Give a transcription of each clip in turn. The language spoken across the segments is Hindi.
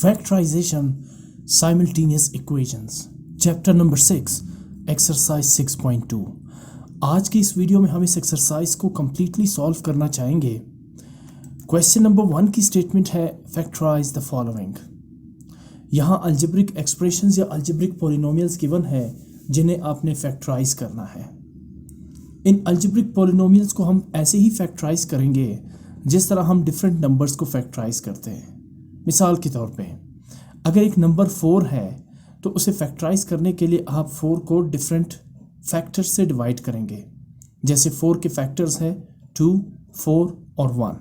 Factorization Simultaneous Equations chapter number 6 exercise 6.2। आज की इस वीडियो में हम इस एक्सरसाइज को कम्प्लीटली सॉल्व करना चाहेंगे। क्वेश्चन नंबर 1 की स्टेटमेंट है फैक्टराइज द फॉलोइंग। यहाँ अल्जेब्रिक एक्सप्रेशंस या अल्जेब्रिक पॉलिनोमियल्स गिवन है जिन्हें आपने फैक्टराइज करना है। इन अल्जेब्रिक पॉलिनोमियल्स को हम ऐसे ही फैक्टराइज करेंगे जिस तरह हम डिफरेंट नंबर्स को फैक्टराइज करते हैं। मिसाल के तौर पे अगर एक नंबर 4 है तो उसे फैक्टराइज करने के लिए आप 4 को डिफरेंट फैक्टर्स से डिवाइड करेंगे। जैसे 4 के फैक्टर्स हैं 2, 4 और 1।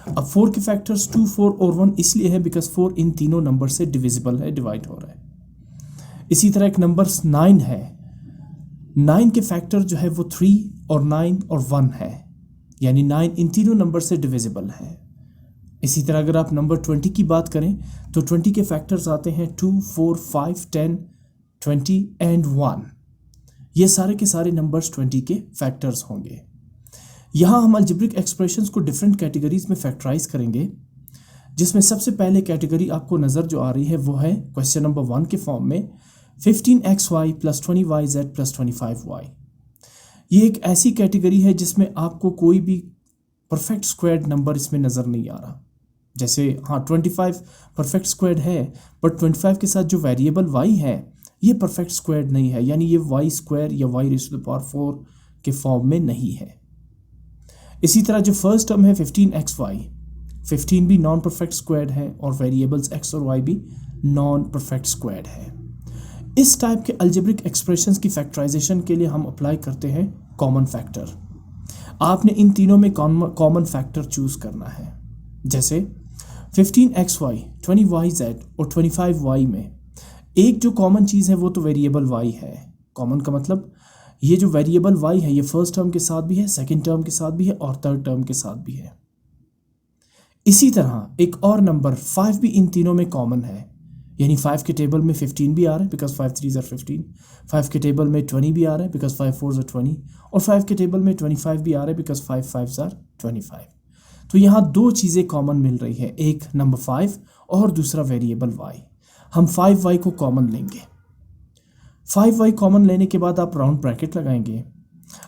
अब 4 के फैक्टर्स 2, 4 और 1 इसलिए है बिकॉज 4 इन तीनों नंबर से डिविजिबल है, डिवाइड हो रहा है। इसी तरह एक नंबर 9 है, 9 के फैक्टर जो है वो 3 और 9 और 1 है, यानी 9 इन तीनों नंबर से डिविजिबल है। इसी तरह अगर आप नंबर 20 की बात करें तो 20 के फैक्टर्स आते हैं 2, 4, 5, 10, 20 एंड 1। ये सारे के सारे नंबर्स 20 के फैक्टर्स होंगे। यहाँ हम अलजेब्रिक एक्सप्रेशंस को डिफरेंट कैटेगरीज में फैक्टराइज करेंगे, जिसमें सबसे पहले कैटेगरी आपको नज़र जो आ रही है वो है क्वेश्चन नंबर 1 के फॉर्म में 15xy + 20yz + 25y। ये एक ऐसी कैटेगरी है जिसमें आपको कोई भी परफेक्ट स्क्वायर्ड नंबर इसमें नज़र नहीं आ रहा। जैसे हाँ 25 परफेक्ट स्क्वायर्ड है, बट 25 के साथ जो वेरिएबल y है ये परफेक्ट स्क्वायर्ड नहीं है, यानी ये y² या y⁴ के फॉर्म में नहीं है। इसी तरह जो फर्स्ट टर्म है 15xy, 15 भी नॉन परफेक्ट स्क्वायर्ड है और वेरिएबल्स x और y भी नॉन परफेक्ट स्क्वायर्ड है। इस टाइप के अलजेब्रिक एक्सप्रेशंस की फैक्टराइजेशन के लिए हम अप्लाई करते हैं कॉमन फैक्टर। आपने इन तीनों में कॉमन फैक्टर चूज करना है। जैसे 15xy, 20yz और 25y में एक जो कॉमन चीज़ है वो तो वेरिएबल y है। कॉमन का मतलब ये जो वेरिएबल y है ये फर्स्ट टर्म के साथ भी है, सेकंड टर्म के साथ भी है और थर्ड टर्म के साथ भी है। इसी तरह एक और नंबर 5 भी इन तीनों में कॉमन है, यानी 5 के टेबल में 15 भी आ रहा है बिकॉज 5 3s are 15, 5 के टेबल में 20 भी आ रहा है बिकॉज 5 4s are 20 और 5 के टेबल में 25 भी आ रहा है बिकॉज 5 5s are 25। तो यहाँ दो चीज़ें कॉमन मिल रही है, एक नंबर 5 और दूसरा वेरिएबल y। हम 5y को कॉमन लेंगे। 5y कॉमन लेने के बाद आप राउंड ब्रैकेट लगाएंगे।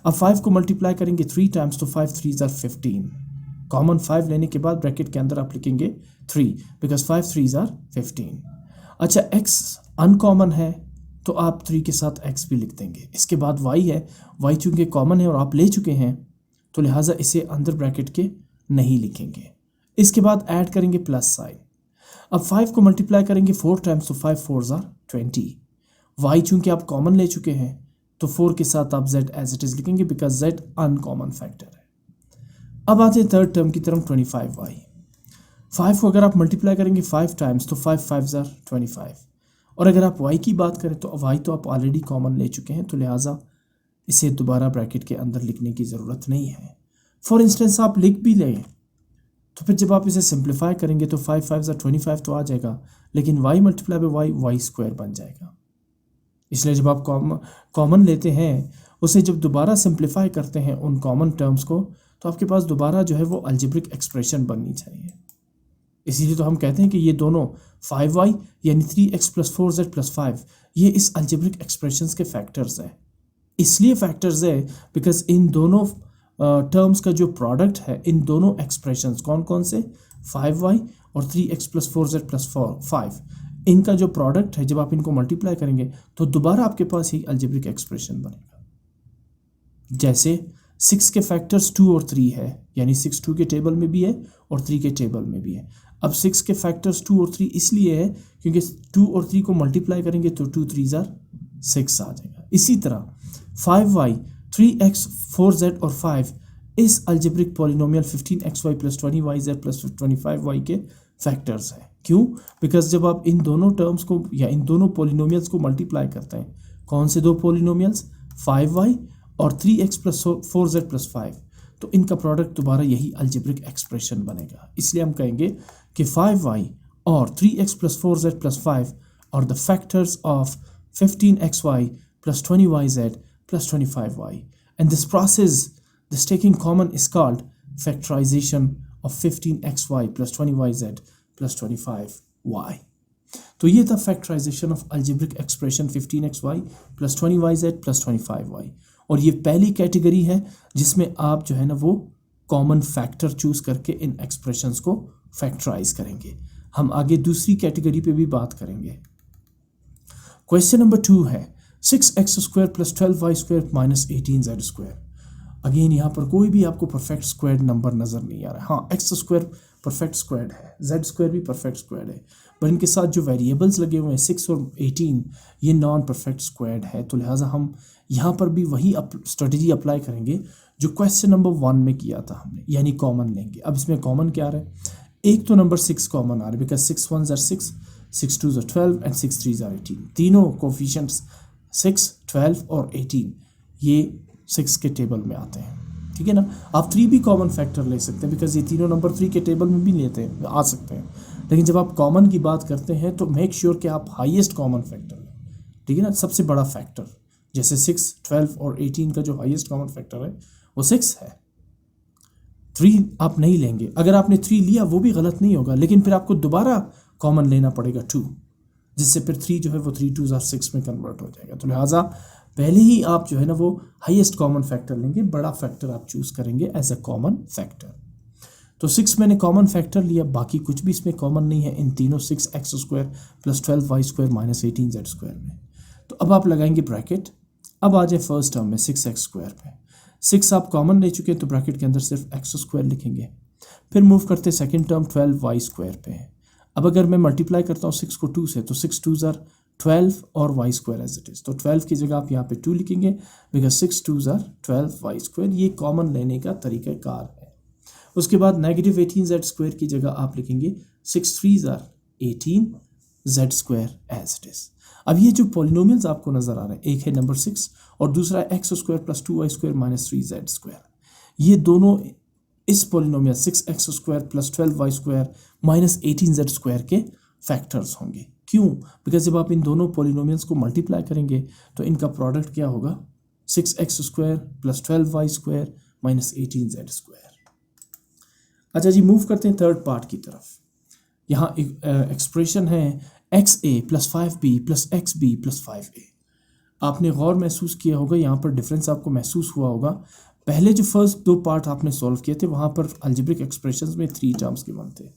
अब 5 को मल्टीप्लाई करेंगे 3 टाइम्स तो 5 3s are 15। कॉमन 5 लेने के बाद ब्रैकेट के अंदर आप लिखेंगे 3 बिकॉज 5 3s are 15। अच्छा x अनकॉमन है तो आप 3 के साथ x भी लिख देंगे। इसके बाद y है, y चूंकि कॉमन है और आप ले चुके हैं तो लिहाजा इसे अंदर ब्रैकेट के नहीं लिखेंगे। इसके बाद ऐड करेंगे प्लस साइन। अब 5 को मल्टीप्लाई करेंगे 4 टाइम्स तो 5 4s are 20। y चूंकि आप कॉमन ले चुके हैं तो 4 के साथ आप z एज इट इज लिखेंगे बिकॉज z अनकॉमन फैक्टर है। अब आते हैं थर्ड टर्म की तरफ 25y। 5 को अगर आप मल्टीप्लाई करेंगे 5 टाइम्स तो 5 5s are 25 और अगर आप y की बात करें तो y तो आप ऑलरेडी कॉमन ले चुके हैं तो लिहाजा इसे दोबारा ब्रैकेट के अंदर लिखने की ज़रूरत नहीं है। फॉर इंस्टेंस आप लिख भी लें तो फिर जब आप इसे सिंप्लीफाई करेंगे तो 5 5s are 25 तो आ जाएगा, लेकिन y मल्टीप्लाई बाई y² बन जाएगा। इसलिए जब आप कॉमन लेते हैं उसे जब दोबारा सिंप्लीफाई करते हैं उन कॉमन टर्म्स को तो आपके पास दोबारा जो है वो अलजेब्रिक एक्सप्रेशन बननी चाहिए। इसीलिए तो हम कहते हैं कि ये दोनों 5y यानी 3x + 4z + 5 ये इस अलजेब्रिक एक्सप्रेशंस के फैक्टर्स हैं। इसलिए फैक्टर्स है बिकॉज इन दोनों टर्म्स का जो प्रोडक्ट है, इन दोनों एक्सप्रेशंस कौन कौन से 5y और 3x + 4z + 5 इनका जो प्रोडक्ट है जब आप इनको मल्टीप्लाई करेंगे तो दोबारा आपके पास ही अलजेब्रिक एक्सप्रेशन बनेगा। जैसे 6 के फैक्टर्स 2 और 3 है, यानी 6 2 के टेबल में भी है और 3 के टेबल में भी है। अब 6 के फैक्टर्स 2 और 3 इसलिए है क्योंकि 2 और 3 को मल्टीप्लाई करेंगे तो 2 3s are 6 आ जाएगा। इसी तरह 5y, 3x, 4z और 5 इस algebraic polynomial 15xy + 20yz + 25y के फैक्टर्स हैं। क्यों? बिकॉज जब आप इन दोनों टर्म्स को या इन दोनों पॉलिनोमियल्स को मल्टीप्लाई करते हैं, कौन से दो पॉलिनोमियल्स 5y और 3x + 4z + 5, तो इनका प्रोडक्ट दोबारा यही अलजेब्रिक एक्सप्रेशन बनेगा। इसलिए हम कहेंगे कि 5y और 3x + 4z + 5 are the factors of 15xy + 20yz + 25y, and this process, this taking common, is called factorization of 15xy + 20yz + 25y. y। तो ये था factorization of algebraic expression 15xy plus 20yz plus 25y। और ये पहली कैटेगरी है जिसमें आप जो है ना वो कॉमन फैक्टर चूज करके इन एक्सप्रेशंस को फैक्टराइज करेंगे। हम आगे दूसरी कैटेगरी पे भी बात करेंगे। क्वेश्चन नंबर 2 है 6x² plus 12y² minus 18z²। Again यहाँ पर कोई भी आपको परफेक्ट स्क्वायर्ड नंबर नजर नहीं आ रहा है। हाँ, x² परफेक्ट स्क्वायर्ड है, z² भी परफेक्ट स्क्वायर्ड है, पर इनके साथ जो वेरिएबल्स लगे हुए हैं 6 और 18 ये नॉन परफेक्ट स्क्वायर्ड है। तो लिहाजा हम यहाँ पर भी वही स्ट्रेटजी अप्लाई करेंगे जो क्वेश्चन नंबर 1 में किया था हमने, यानी कॉमन लेंगे। अब इसमें कॉमन क्या आ रहा है? एक तो नंबर 6 कॉमन आ रहा है, because 6 1s are 6, 6 2s are 12 and 6 3s are 18। तीनों कोफिशिएंट्स 6, 12 और 18 ये 6 के टेबल में आते हैं, ठीक है ना। आप 3 भी कॉमन फैक्टर ले सकते हैं, बिकॉज ये तीनों नंबर 3 के टेबल में भी लेते हैं, आ सकते हैं। लेकिन जब आप कॉमन की बात करते हैं तो मेक श्योर कि आप हाईएस्ट कॉमन फैक्टर लें, ठीक है ना, सबसे बड़ा फैक्टर। जैसे 6, 12 और 18 का जो हाईएस्ट कॉमन फैक्टर है वो 6 है। 3 आप नहीं लेंगे। अगर आपने 3 लिया वो भी गलत नहीं होगा, लेकिन फिर आपको दोबारा कॉमन लेना पड़ेगा 2, जिससे फिर 3 जो है वो 3 2s are 6 में कन्वर्ट हो जाएगा। तो लिहाजा पहले ही आप जो है ना वो हाईएस्ट कॉमन फैक्टर लेंगे, बड़ा फैक्टर आप चूज करेंगे एज ए कॉमन फैक्टर। तो 6 मैंने कॉमन फैक्टर लिया, बाकी कुछ भी इसमें कॉमन नहीं है इन तीनों 6x² plus 12y² minus 18z² में। तो अब आप लगाएंगे ब्रैकेट। अब आ जाए फर्स्ट टर्म में 6x² पे। 6 आप कॉमन ले चुके हैं तो ब्रैकेट के अंदर सिर्फ x² लिखेंगे। फिर मूव करते सेकेंड टर्म 12y² पे। अब अगर मैं मल्टीप्लाई करता हूँ 6 को 2 से तो 6 2s are 12 और y² एज इट इज़। तो 12 की जगह आप यहाँ पे 2 लिखेंगे, बिकॉज 6 2s are 12y²। ये कॉमन लेने का तरीक़ाकार है। उसके बाद नेगेटिव 18z² की जगह आप लिखेंगे 6 3s are 18z² as it is. अब ये जो पॉलिनोमियल्स आपको नजर आ रहे हैं, एक है नंबर 6 और दूसरा है x² plus 2y² minus 3z²। ये दोनों इस polynomial 6x² plus 12y² minus 18z² के फैक्टर्स होंगे। क्यों? बिकॉज जब आप इन दोनों पॉलिनोमियल्स को मल्टीप्लाई करेंगे तो इनका प्रोडक्ट क्या होगा? 6x² plus 12y² minus 18z²। अच्छा जी, मूव करते हैं थर्ड पार्ट की तरफ। यहाँ एक एक्सप्रेशन है xa plus 5b plus xb plus 5a। आपने गौर महसूस किया होगा, यहाँ पर डिफरेंस आपको महसूस हुआ होगा। पहले जो फर्स्ट 2 पार्ट आपने सॉल्व किए थे वहाँ पर अलजेब्रिक एक्सप्रेशंस में 3 टर्म्स गिवन थे,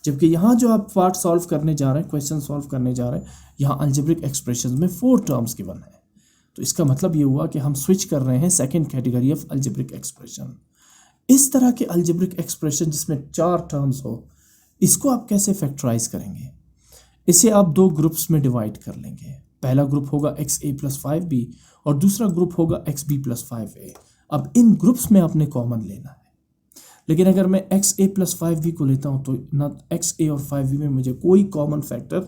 जबकि यहाँ जो आप पार्ट सॉल्व करने जा रहे हैं, क्वेश्चन सॉल्व करने जा रहे हैं, यहाँ अलजेब्रिक एक्सप्रेशंस में 4 टर्म्स गिवन है। तो इसका मतलब ये हुआ कि हम स्विच कर रहे हैं second category of algebraic expression. इस तरह के अलजेब्रिक एक्सप्रेशन जिसमें 4 टर्म्स हो, इसको आप कैसे फैक्टराइज करेंगे? इसे आप 2 ग्रुप्स में डिवाइड कर लेंगे। पहला ग्रुप होगा xa प्लस 5b और दूसरा ग्रुप होगा xb प्लस 5a। अब इन ग्रुप्स में आपने कॉमन लेना है। लेकिन अगर मैं xa प्लस 5b को लेता हूँ तो ना xa और 5b में मुझे कोई कॉमन फैक्टर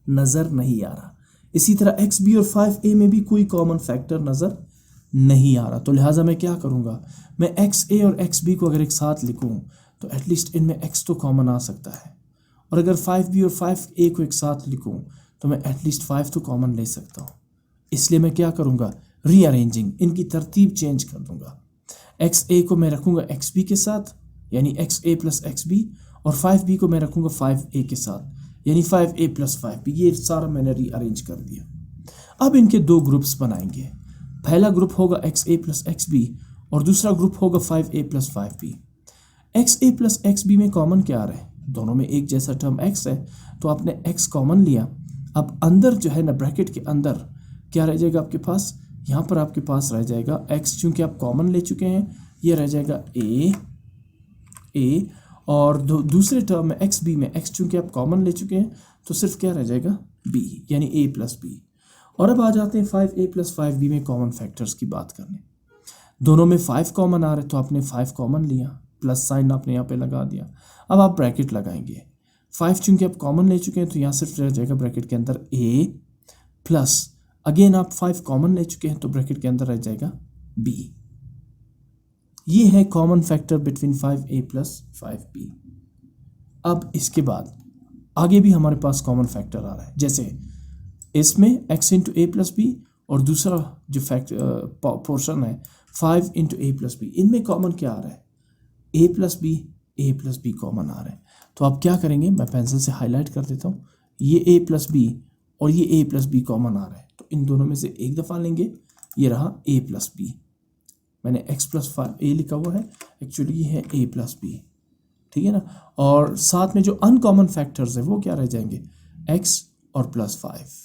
नज़र नहीं आ रहा। इसी तरह xb और 5a में भी कोई कॉमन फैक्टर नज़र नहीं आ रहा। तो लिहाजा मैं क्या करूँगा? मैं xa और xb को अगर एक साथ लिखूँ तो एटलीस्ट इनमें x तो कॉमन आ सकता है, और अगर 5b और 5a को एक साथ लिखूँ तो मैं एटलीस्ट 5 तो कॉमन ले सकता हूँ। इसलिए मैं क्या करूँगा? रीअरेंजिंग, इनकी तरतीब चेंज कर दूँगा। xa को मैं रखूँगा xb के साथ, यानी xa प्लस xb, और 5b को मैं रखूँगा 5a के साथ, यानी 5a प्लस 5b। ये सारा मैंने रीअरेंज कर दिया। अब इनके 2 ग्रुप्स बनाएंगे। पहला ग्रुप होगा xa प्लस xb और दूसरा ग्रुप होगा 5a plus 5b। xa plus xb में कॉमन क्या आ रहा है? दोनों में एक जैसा टर्म x है, तो आपने x कॉमन लिया। अब अंदर जो है ना, ब्रैकेट के अंदर क्या रह जाएगा आपके पास? यहाँ पर आपके पास रह जाएगा x, चूँकि आप कॉमन ले चुके हैं, ये रह जाएगा a, और दूसरे टर्म में xb में x चूँकि आप कॉमन ले चुके हैं तो सिर्फ क्या रह जाएगा? b, यानी a प्लस b। और अब आ जाते हैं 5a प्लस 5b में कॉमन फैक्टर्स की बात करने। दोनों में 5 कॉमन आ रहे तो आपने 5 कॉमन लिया, प्लस साइन आपने यहाँ पे लगा दिया। अब आप ब्रैकेट लगाएंगे। 5 चूँकि आप कॉमन ले चुके हैं तो यहाँ सिर्फ रह जाएगा ब्रैकेट के अंदर a प्लस, अगेन आप 5 कॉमन ले चुके हैं तो ब्रैकेट के अंदर रह जाएगा b। ये है common factor between 5a plus 5b। अब इसके बाद आगे भी हमारे पास कॉमन फैक्टर आ रहा है, जैसे इसमें x इंटू ए प्लस बी और दूसरा जो पोर्शन है 5 इंटू ए प्लस बी। इनमें कॉमन क्या आ रहा है? a प्लस बी कॉमन आ रहा है। तो आप क्या करेंगे, मैं पेंसिल से हाईलाइट कर देता हूँ, ये a प्लस बी और ये a प्लस बी कॉमन आ रहा है, तो इन दोनों में से एक दफ़ा लेंगे, ये रहा a प्लस बी। मैंने x प्लस 5a लिखा हुआ है, एक्चुअली ये है a प्लस बी, ठीक है ना। और साथ में जो अनकॉमन फैक्टर्स है वो क्या रह जाएंगे, x और प्लस 5,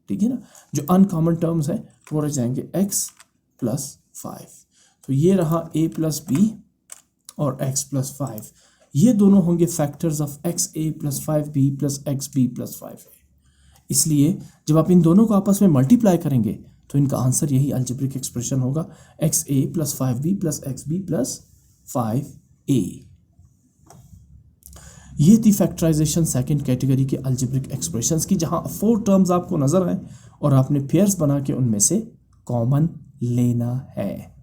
ठीक है ना। जो अनकॉमन टर्म्स है वो रह जाएंगे x प्लस 5। तो ये रहा a प्लस बी और x प्लस 5, ये दोनों होंगे factors of X A plus 5b plus X B plus 5a। इसलिए जब आप इन दोनों को आपस में मल्टीप्लाई करेंगे तो इनका आंसर यही अलजेब्रिक एक्सप्रेशन होगा, X A plus 5b plus X B plus 5a। ये थी फैक्टराइजेशन सेकंड कैटेगरी के अलजेब्रिक एक्सप्रेशंस की, जहां 4 टर्म्स आपको नजर आए और आपने पेयर्स बना के उनमें से कॉमन लेना है।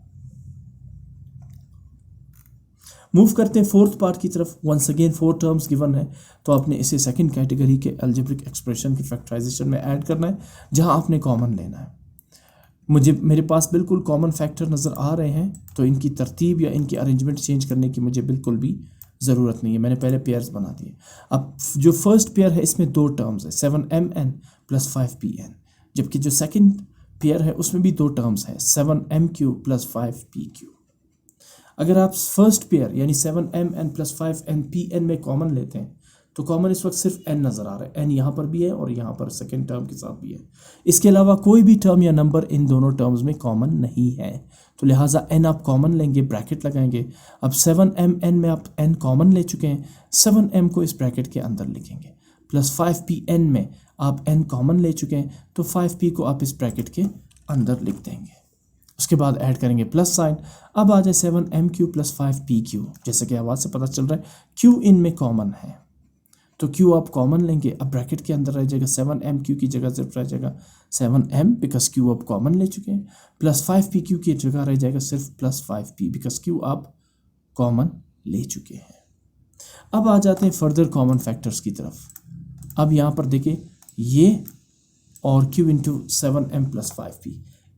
मूव करते हैं फोर्थ पार्ट की तरफ। वंस अगेन 4 टर्म्स गिवन है, तो आपने इसे सेकंड कैटेगरी के अलजेब्रिक एक्सप्रेशन की फैक्टराइजेशन में ऐड करना है, जहां आपने कॉमन लेना है। मेरे पास बिल्कुल कॉमन फैक्टर नज़र आ रहे हैं, तो इनकी तरतीब या इनकी अरेंजमेंट चेंज करने की मुझे बिल्कुल भी ज़रूरत नहीं है, मैंने पहले पेयर्स बना दिए। अब जो फर्स्ट पेयर है इसमें 2 टर्म्स है, 7mn प्लस 5pn, जबकि जो सेकंड पेयर है उसमें भी 2 टर्म्स है, 7mq प्लस 5pq। अगर आप फर्स्ट पेयर यानी 7mn प्लस 5npn में कॉमन लेते हैं तो कॉमन इस वक्त सिर्फ n नज़र आ रहा है, n यहाँ पर भी है और यहाँ पर सेकंड टर्म के साथ भी है। इसके अलावा कोई भी टर्म या नंबर इन दोनों टर्म्स में कॉमन नहीं है, तो लिहाजा n आप कॉमन लेंगे, ब्रैकेट लगाएंगे। अब 7mn में आप n कॉमन ले चुके हैं, 7m को इस ब्रैकेट के अंदर लिखेंगे, प्लस 5pn में आप n कॉमन ले चुके हैं, तो 5p को आप इस ब्रैकेट के अंदर लिख देंगे। उसके बाद ऐड करेंगे प्लस साइन। अब आ जाए 7mq प्लस 5pq, जैसे कि आवाज़ से पता चल रहा है q इनमें कॉमन है, तो q आप कॉमन लेंगे। अब ब्रैकेट के अंदर रह जाएगा 7mq की जगह सिर्फ रह जाएगा 7m बिकॉज q आप कॉमन ले चुके हैं, प्लस 5pq की जगह रह जाएगा सिर्फ प्लस 5p बिकॉज q आप कॉमन ले चुके हैं। अब आ जाते हैं फर्दर कॉमन फैक्टर्स की तरफ। अब यहाँ पर देखिए ये और q into 7m plus 5p,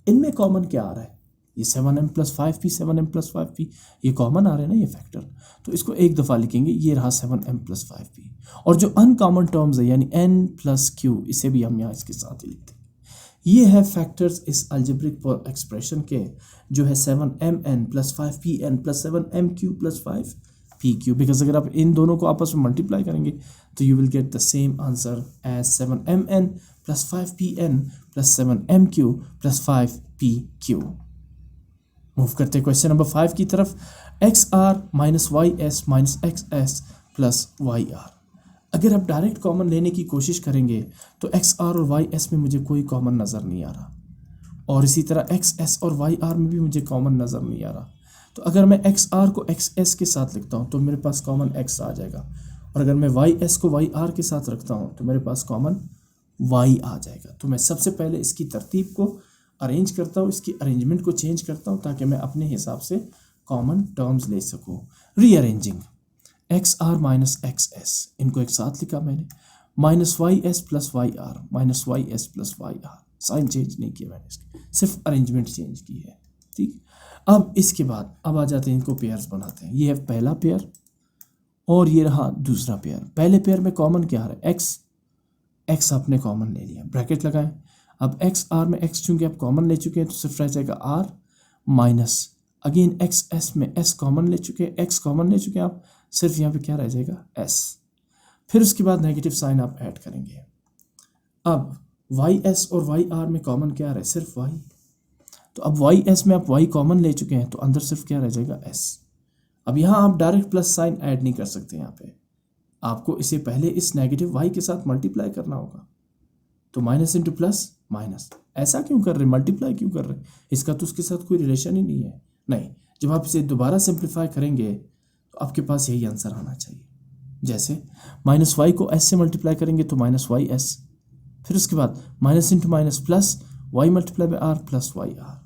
इनमें कॉमन क्या आ रहा है, ये 7m plus 5p 7m plus 5p ये कॉमन आ रहे हैं ना ये फैक्टर, तो इसको एक दफ़ा लिखेंगे, ये रहा 7m प्लस 5p। और जो अनकॉमन टर्म्स है यानी n प्लस q, इसे भी हम यहाँ इसके साथ ही लिखते हैं। ये है फैक्टर्स इस अलजेब्रिक एक्सप्रेशन के, जो है 7mn plus 5pn plus 7mq plus 5pq, because अगर आप इन दोनों को आपस में मल्टीप्लाई करेंगे तो you will get the same answer as 7mn plus 5pn plus 7mq plus 5pq। Move करते हैं क्वेश्चन नंबर 5 की तरफ। XR minus YS minus XS plus YR। अगर आप डायरेक्ट कॉमन लेने की कोशिश करेंगे तो XR और YS में मुझे कोई कॉमन नज़र नहीं आ रहा, और इसी तरह XS और YR में भी मुझे कॉमन नज़र नहीं आ रहा। तो अगर मैं XR को XS के साथ लिखता हूँ तो मेरे पास कॉमन X आ जाएगा, और अगर मैं YS को YR के साथ रखता हूँ तो मेरे पास कॉमन Y आ जाएगा। तो मैं सबसे पहले इसकी तरतीब को अरेंज करता हूँ, इसकी अरेंजमेंट को चेंज करता हूँ ताकि मैं अपने हिसाब से कॉमन टर्म्स ले सकूँ। रीअरेंजिंग, XR माइनस XS इनको एक साथ लिखा मैंने, minus YS plus YR minus YS plus YR, sign change नहीं किया मैंने, इसकी सिर्फ अरेंजमेंट चेंज की है, ठीक। अब इसके बाद अब आ जाते हैं, इनको पेयर्स बनाते हैं। ये है पहला पेयर और ये रहा दूसरा पेयर। पहले पेयर में कॉमन क्या आ रहा है, x आपने कॉमन ले लिया, ब्रैकेट लगाएं। अब XR में x चूंकि आप कॉमन ले चुके हैं तो सिर्फ रह जाएगा R माइनस अगेन XS में S कॉमन ले चुके हैं, x कॉमन ले चुके हैं आप, सिर्फ यहाँ पे क्या रह जाएगा S। फिर उसके बाद नेगेटिव साइन आप ऐड करेंगे। अब YS और YR में कॉमन क्या आ रहा है, सिर्फ Y, तो अब YS में आप Y कॉमन ले चुके हैं तो अंदर सिर्फ क्या रह जाएगा S। अब यहाँ आप डायरेक्ट प्लस साइन ऐड नहीं कर सकते, यहाँ पे आपको इसे पहले इस नेगेटिव Y के साथ मल्टीप्लाई करना होगा, तो माइनस इंटू प्लस माइनस। ऐसा क्यों कर रहे, मल्टीप्लाई क्यों कर रहे, इसका तो उसके साथ कोई रिलेशन ही नहीं है। नहीं, जब आप इसे दोबारा सिंप्लीफाई करेंगे तो आपके पास यही आंसर आना चाहिए। जैसे माइनस वाई को एस से मल्टीप्लाई करेंगे तो माइनस वाई एस, फिर उसके बाद minus into minus plus Y multiply by R plus Y R.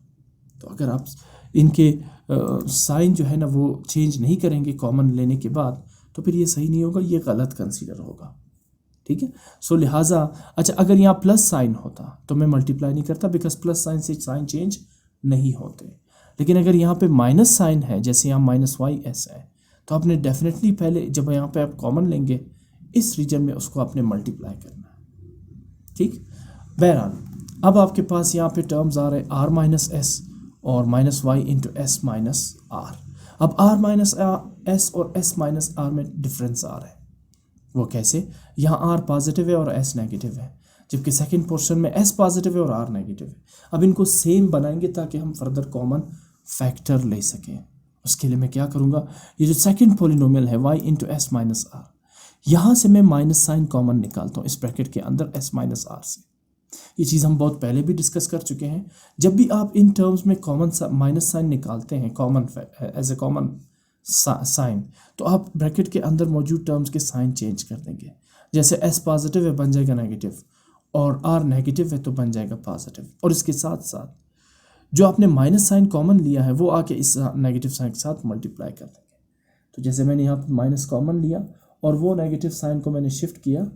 तो अगर आप इनके साइन जो है ना वो चेंज नहीं करेंगे कॉमन लेने के बाद, तो फिर ये सही नहीं होगा, ये गलत कंसीडर होगा, ठीक है। सो लिहाजा अच्छा, अगर यहाँ प्लस साइन होता तो मैं मल्टीप्लाई नहीं करता, बिकॉज प्लस साइन से साइन चेंज नहीं होते। लेकिन अगर यहाँ पे माइनस साइन है, जैसे यहाँ माइनस वाई एस है, तो आपने डेफिनेटली पहले जब यहाँ पे आप कॉमन लेंगे इस रीजन में उसको आपने मल्टीप्लाई करना है। ठीक, बहरहाल अब आपके पास यहाँ पे टर्म्स आ रहे हैं आर माइनस एस और minus Y into S minus R. अब आर माइनस एस और एस माइनस आर में डिफरेंस आ रहा है। वो कैसे? यहाँ आर पॉजिटिव है और एस नेगेटिव है, जबकि सेकंड पोर्शन में एस पॉजिटिव है और आर नेगेटिव है। अब इनको सेम बनाएंगे ताकि हम फर्दर कॉमन फैक्टर ले सकें। उसके लिए मैं क्या करूँगा, ये जो सेकंड पोलिनोमियल है Y into S minus R, यहाँ से मैं माइनस साइन कॉमन निकालता हूँ इस ब्रैकेट के अंदर एस माइनस आर से। ये चीज़ हम बहुत पहले भी डिस्कस कर चुके हैं। जब भी आप इन टर्म्स में कॉमन माइनस साइन निकालते हैं common as a common sign, तो आप ब्रैकेट के अंदर मौजूद टर्म्स के साइन चेंज कर देंगे। जैसे एस पॉजिटिव है बन जाएगा नेगेटिव, और आर नेगेटिव है तो बन जाएगा पॉजिटिव। और इसके साथ साथ जो आपने माइनस साइन कॉमन लिया है वो आके इस नेगेटिव साइन के साथ मल्टीप्लाई कर देंगे। तो जैसे मैंने यहाँ पर माइनस कॉमन लिया और वो नेगेटिव साइन को मैंने शिफ्ट किया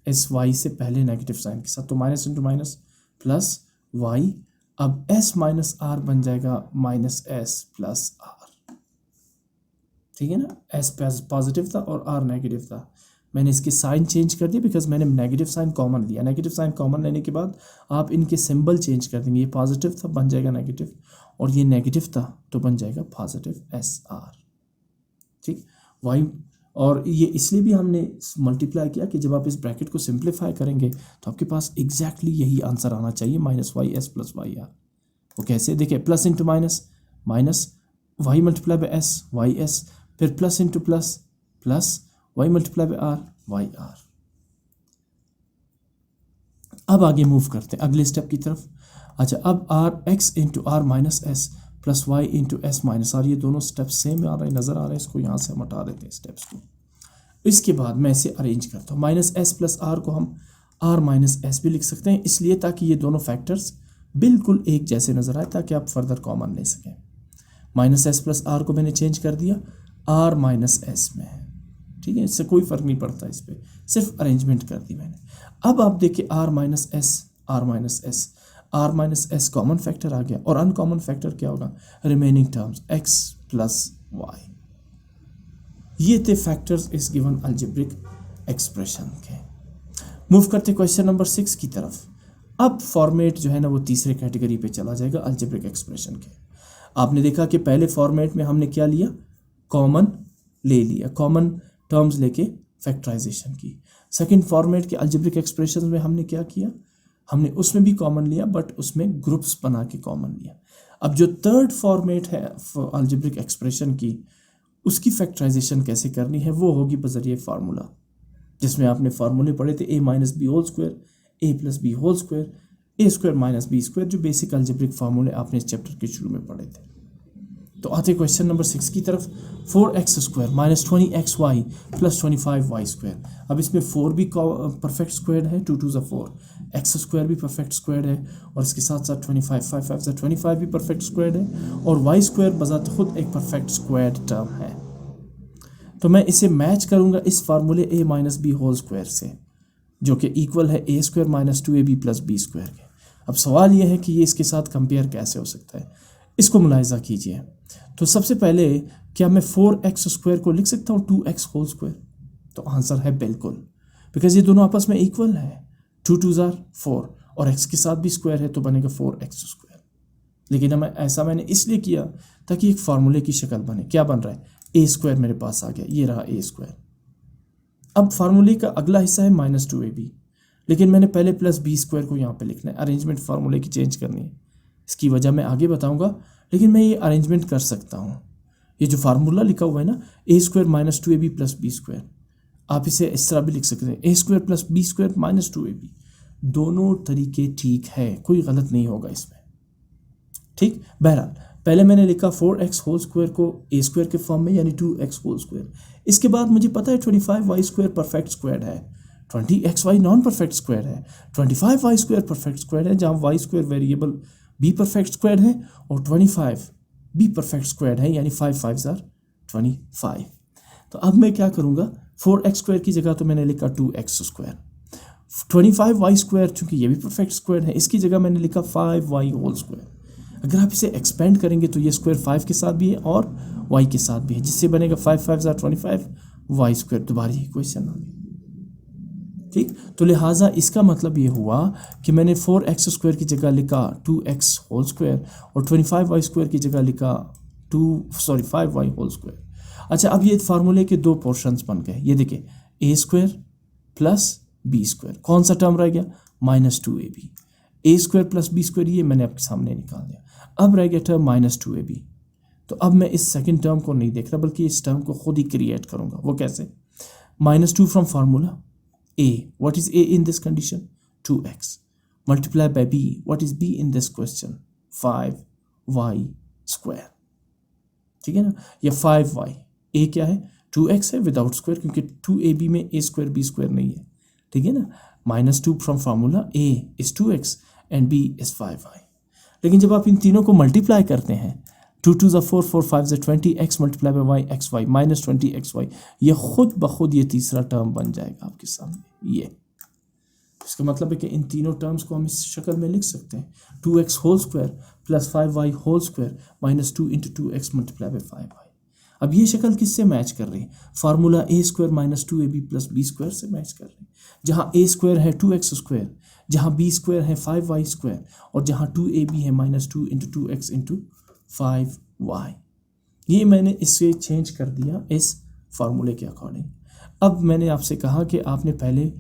एस वाई से पहले नेगेटिव साइन के साथ, तो minus into minus plus Y. अब एस माइनस आर बन जाएगा माइनस एस प्लस आर। ठीक है ना, एस पॉजिटिव था और आर नेगेटिव था। मैंने इसके साइन चेंज कर दिया बिकॉज मैंने नेगेटिव साइन कॉमन लिया। नेगेटिव साइन कॉमन लेने के बाद आप इनके सिंबल चेंज कर देंगे। ये पॉजिटिव था बन जाएगा नेगेटिव, और ये नेगेटिव था तो बन जाएगा पॉजिटिव एस आर। ठीक, वाई, और ये इसलिए भी हमने मल्टीप्लाई किया कि जब आप इस ब्रैकेट को सिंप्लीफाई करेंगे तो आपके पास एग्जैक्टली यही आंसर आना चाहिए, minus Y S plus Y R. वो कैसे? देखिए, plus into minus minus Y multiply by S Y S, फिर plus into plus plus Y multiply by R Y R. अब आगे मूव करते हैं अगले स्टेप की तरफ। अच्छा, अब R X into R minus S plus Y into S minus R, ये दोनों स्टेप्स सेम आ रहे हैं, नज़र आ रहे हैं। इसको यहाँ से हम हटा देते हैं स्टेप्स को। इसके बाद मैं इसे अरेंज करता हूँ। माइनस एस प्लस आर को हम आर माइनस एस भी लिख सकते हैं, इसलिए ताकि ये दोनों फैक्टर्स बिल्कुल एक जैसे नज़र आए, ताकि आप फर्दर कॉमन ले सकें। माइनस एस प्लस आर को मैंने चेंज कर दिया आर माइनस एस में। ठीक है, इससे कोई फ़र्क नहीं पड़ता, इस पर सिर्फ अरेंजमेंट कर दी मैंने। अब आप देखिए R minus S R minus S, R minus S common factor आ गया, और अनकॉमन फैक्टर क्या होगा? Remaining terms X plus Y. ये थे फैक्टर्स इस गिवन अलजेब्रिक एक्सप्रेशन के। मूव करते क्वेश्चन नंबर 6 की तरफ। अब फॉर्मेट जो है ना वो तीसरे कैटेगरी पे चला जाएगा अलजेब्रिक एक्सप्रेशन के। आपने देखा कि पहले फॉर्मेट में हमने क्या लिया, कॉमन ले लिया, कॉमन टर्म्स लेके फैक्टराइजेशन की। सेकंड फॉर्मेट के अलजेब्रिक एक्सप्रेशन में हमने क्या किया, हमने उसमें भी कॉमन लिया बट उसमें ग्रुप्स बना के कॉमन लिया। अब जो थर्ड फॉर्मेट है अलजेब्रिक एक्सप्रेशन की, उसकी फैक्टराइजेशन कैसे करनी है वो होगी बजरिए फार्मूला, जिसमें आपने फार्मूले पढ़े थे ए माइनस बी होल स्क्वायर, ए प्लस बी होल स्क्वायर, ए स्क्वायर माइनस बी स्क्वायर, जो बेसिक अलजेब्रिक फार्मूले आपने इस चैप्टर के शुरू में पढ़े थे। तो आते क्वेश्चन नंबर 6 की तरफ। 4x square minus 20xy plus 25y square. अब इसमें 4 भी परफेक्ट स्क्वायर है, 2 2 ज़ा 4, एक्स स्क्वायर भी परफेक्ट स्क्वायर है, और इसके साथ साथ 25 5 5 ज़ा 25 भी परफेक्ट स्क्वायर है, और y स्क्वायर बजाते खुद एक परफेक्ट स्क्वायर टर्म है। तो मैं इसे मैच करूँगा इस फार्मूले a minus B whole square से, जो कि इक्वल है a square minus 2ab plus B square के। अब सवाल यह है कि ये इसके साथ कंपेयर कैसे हो सकता है, इसको मुलाहिजा कीजिए। तो सबसे पहले क्या मैं 4x स्क्वायर को लिख सकता हूँ 2x होल स्क्वायर? तो आंसर है बिल्कुल, बिकॉज ये दोनों आपस में इक्वल है। 2 2 ज़ा 4 और x के साथ भी स्क्वायर है तो बनेगा 4x स्क्वायर। लेकिन ऐसा मैंने इसलिए किया ताकि एक फार्मूले की शक्ल बने। क्या बन रहा है? a स्क्वायर मेरे पास आ गया, ये रहा a स्क्वायर। अब फार्मूले का अगला हिस्सा है माइनस 2ab, लेकिन मैंने पहले प्लस बी स्क्वायर को यहाँ पे लिखना है। अरेंजमेंट फार्मूले की चेंज करनी है, इसकी वजह मैं आगे बताऊँगा, लेकिन मैं ये अरेंजमेंट कर सकता हूँ। ये जो फार्मूला लिखा हुआ है ना, A square minus 2ab plus B square, आप इसे इस तरह भी लिख सकते हैं, A square plus B square minus 2ab। दोनों तरीके ठीक है, कोई गलत नहीं होगा इसमें। ठीक, बहरहाल पहले मैंने लिखा 4x होल स्क्वायर को ए स्क्वायर के फॉर्म में, यानी 2x होल स्क्वायर। इसके बाद मुझे पता है 25y स्क्वायर परफेक्ट स्क्वायर है, 20xy नॉन परफेक्ट स्क्वायर है, 25y स्क्वायर परफेक्ट स्क्वायर है, जहाँ y square variable be perfect square है, और 25 बी परफेक्ट स्क्वायर है, यानी 5 5 ज़ा 25। तो अब मैं क्या करूँगा, 4x स्क्वायर की जगह तो मैंने लिखा 2x स्क्वायर। 25y स्क्वायर चूँकि ये भी परफेक्ट स्क्वायर है, इसकी जगह मैंने लिखा 5y होल स्क्वायर। अगर आप इसे एक्सपेंड करेंगे तो ये स्क्वायर 5 के साथ भी है और वाई के साथ भी है, जिससे बनेगा 5 5 25 वाई स्क्वायर। दोबारा ही क्वेश्चन आ गया। ठीक, तो लिहाजा इसका मतलब ये हुआ कि मैंने 4x स्क्वायर की जगह लिखा 2x होल स्क्वायर और 25y स्क्वायर की जगह लिखा 5y होल स्क्वायर। अच्छा, अब ये फार्मूले के दो पोर्शंस बन गए। ये देखिए, a square plus b square, कौन सा टर्म रह गया? -2ab। a square plus b square ये मैंने आपके सामने निकाल दिया। अब रह गया टर्म -2ab। तो अब मैं इस सेकंड टर्म को नहीं देख रहा, बल्कि इस टर्म को खुद ही क्रिएट करूंगा। वो कैसे? -2 from formula a, what is a in this condition? 2x multiply by b, what is b in this question? 5y square। ठीक है ना, या 5y। a क्या है? 2x है विदाउट स्क्वायर, क्योंकि 2ab में a स्क्वायर b स्क्वायर नहीं है। ठीक है ना, -2 from formula a is 2x and b is 5y। लेकिन जब आप इन तीनों को मल्टीप्लाई करते हैं, 2 2 4 4 5 20, x multiply by y xy -20xy, ये खुद ब खुद ये तीसरा टर्म बन जाएगा आपके सामने। ये इसका मतलब है कि इन तीनों टर्म्स को हम इस शक्ल में लिख सकते हैं, 2x whole square plus 5y whole square -2 × 2x multiply by 5y। अब ये शक्ल किससे मैच कर रही है? Formula a square -2ab plus b square से मैच कर रही है, जहाँ a स्क्वायर है 2x स्क्वायर, जहाँ b स्क्वायर है 5y स्क्वायर, और जहाँ 2ab है -2 × 2x × 5y। ये मैंने इससे चेंज कर दिया इस फार्मूले के अकॉर्डिंग। अब मैंने आपसे कहा कि आपने पहले